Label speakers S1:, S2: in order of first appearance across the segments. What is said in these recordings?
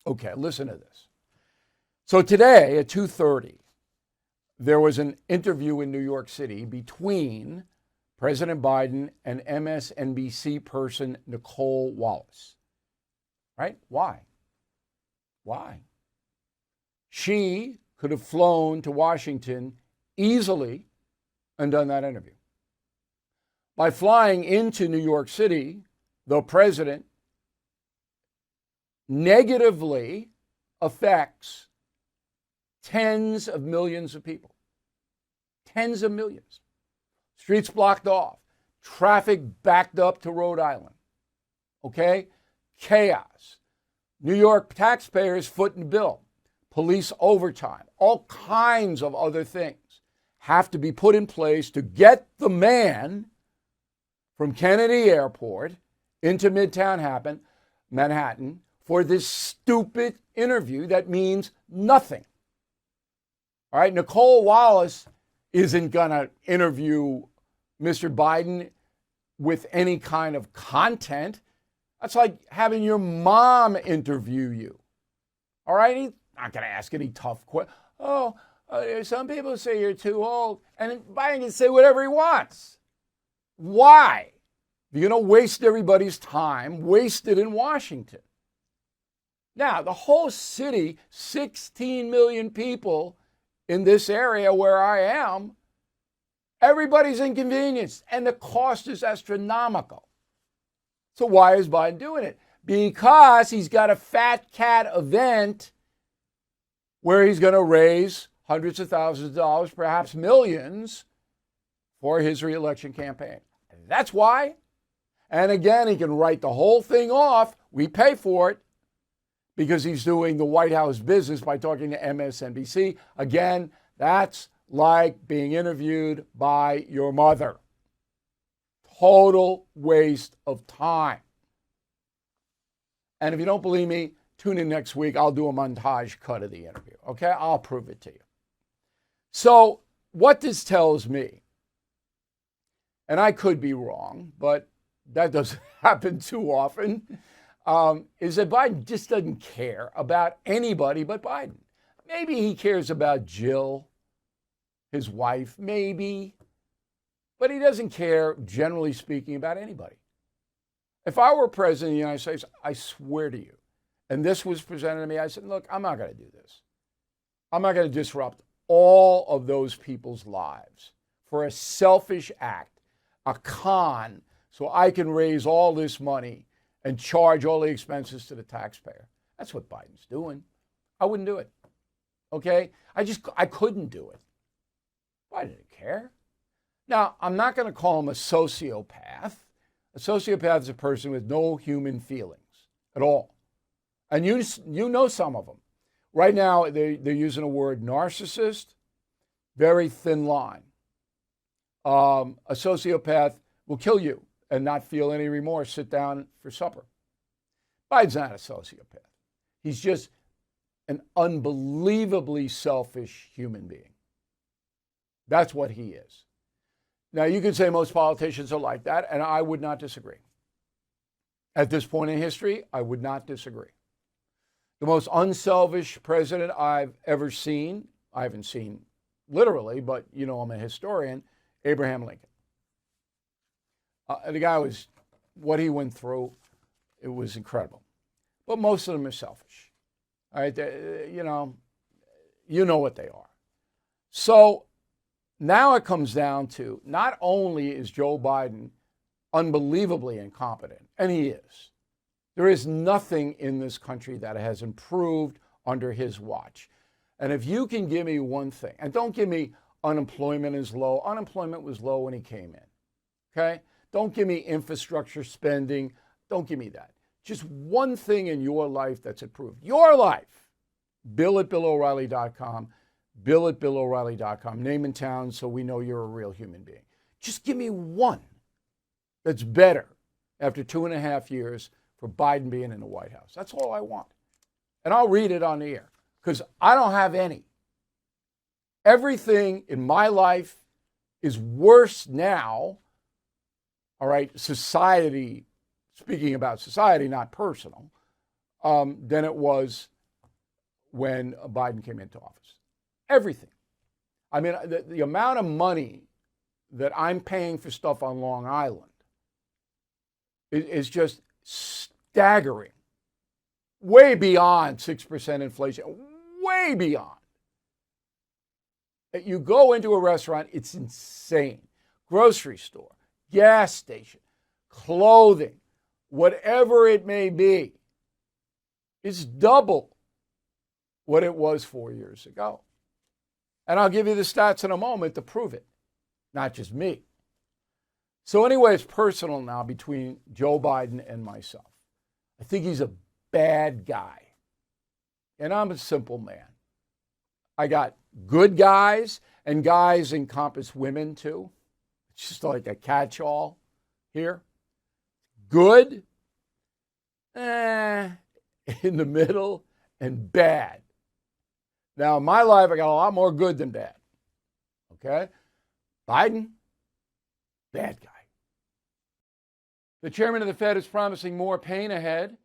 S1: Okay, listen to this. So today at 2:30, there was an interview in New York City between President Biden and MSNBC person Nicole Wallace. Right? Why? Why? She could have flown to Washington easily and done that interview. By flying into New York City, the president negatively affects tens of millions of people. Tens of millions. Streets blocked off. Traffic backed up to Rhode Island. Okay? Chaos. New York taxpayers foot the bill. Police overtime. All kinds of other things have to be put in place to get the man from Kennedy Airport into Midtown Manhattan for this stupid interview that means nothing. All right, Nicole Wallace isn't going to interview Mr. Biden with any kind of content. That's like having your mom interview you. All right, he's not going to ask any tough questions. Some people say you're too old, and Biden can say whatever he wants. Why? You're going to waste everybody's time, waste it in Washington. Now, the whole city, 16 million people in this area where I am, everybody's inconvenienced, and the cost is astronomical. So why is Biden doing it? Because he's got a fat cat event where he's going to raise hundreds of thousands of dollars, perhaps millions, for his reelection campaign. That's why. And again, he can write the whole thing off. We pay for it because he's doing the White House business by talking to MSNBC. Again, that's like being interviewed by your mother. Total waste of time. And if you don't believe me, tune in next week. I'll do a montage cut of the interview. Okay? I'll prove it to you. So what this tells me, and I could be wrong, but that doesn't happen too often, is that Biden just doesn't care about anybody but Biden. Maybe he cares about Jill, his wife, maybe, but he doesn't care, generally speaking, about anybody. If I were president of the United States, I swear to you, and this was presented to me, I said, look, I'm not going to do this. I'm not going to disrupt all of those people's lives for a selfish act, a con, so I can raise all this money and charge all the expenses to the taxpayer. That's what Biden's doing. I wouldn't do it. Okay? I couldn't do it. I didn't care. Now, I'm not going to call him a sociopath. A sociopath is a person with no human feelings at all. And you know some of them. Right now, they're using a word narcissist, very thin line. A sociopath will kill you and not feel any remorse, sit down for supper. Biden's not a sociopath. He's just an unbelievably selfish human being. That's what he is. Now, you could say most politicians are like that, and I would not disagree. At this point in history, I would not disagree. The most unselfish president I've ever seen, I haven't seen literally, but you know I'm a historian, Abraham Lincoln. The guy was, what he went through, it was incredible. But most of them are selfish. All right, you know what they are. So now it comes down to not only is Joe Biden unbelievably incompetent, and he is. There is nothing in this country that has improved under his watch. And if you can give me one thing, and don't give me unemployment is low. Unemployment was low when he came in. Okay? Don't give me infrastructure spending. Don't give me that. Just one thing in your life that's improved. Your life. Bill at BillO'Reilly.com. Bill at BillO'Reilly.com. Name and town so we know you're a real human being. Just give me one that's better after 2.5 years for Biden being in the White House. That's all I want. And I'll read it on the air because I don't have any. Everything in my life is worse now, all right, society, speaking about society, not personal, than it was when Biden came into office. Everything. I mean, the amount of money that I'm paying for stuff on Long Island is just staggering. Way beyond 6% inflation. Way beyond. You go into a restaurant, it's insane. Grocery store, gas station, clothing, whatever it may be, it's double what it was 4 years ago. And I'll give you the stats in a moment to prove it, not just me. So anyway, it's personal now between Joe Biden and myself. I think he's a bad guy. And I'm a simple man. I got good guys, and guys encompass women too. It's just like a catch-all here. Good, in the middle, and bad. Now, in my life, I got a lot more good than bad. Okay? Biden, bad guy. The chairman of the Fed is promising more pain ahead.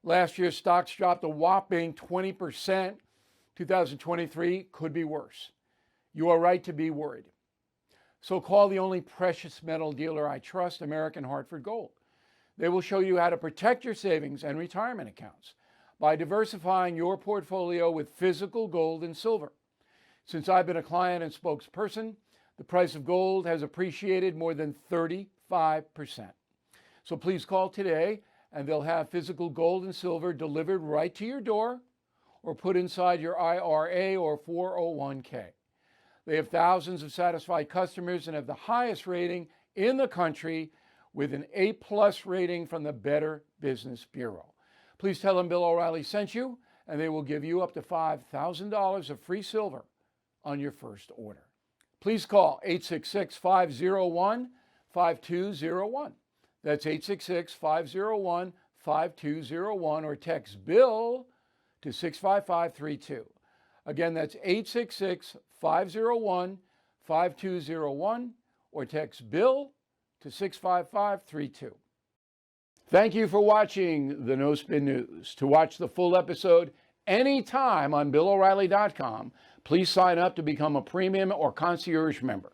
S1: Last year, stocks dropped a whopping 20%. 2023 could be worse. You are right to be worried. So call the only precious metal dealer I trust, American Hartford Gold. They will show you how to protect your savings and retirement accounts by diversifying your portfolio with physical gold and silver. Since I've been a client and spokesperson, the price of gold has appreciated more than 35%. So please call today and they'll have physical gold and silver delivered right to your door or put inside your IRA or 401k. They have thousands of satisfied customers and have the highest rating in the country with an A+ rating from the Better Business Bureau. Please tell them Bill O'Reilly sent you, and they will give you up to $5,000 of free silver on your first order. Please call 866-501-5201. That's 866-501-5201 or text Bill to 65532. Again, that's 866-501-5201 or text Bill to 65532. Thank you for watching the No Spin News. To watch the full episode anytime on BillO'Reilly.com, please sign up to become a premium or concierge member.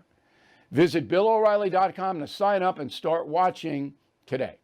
S1: Visit BillO'Reilly.com to sign up and start watching today.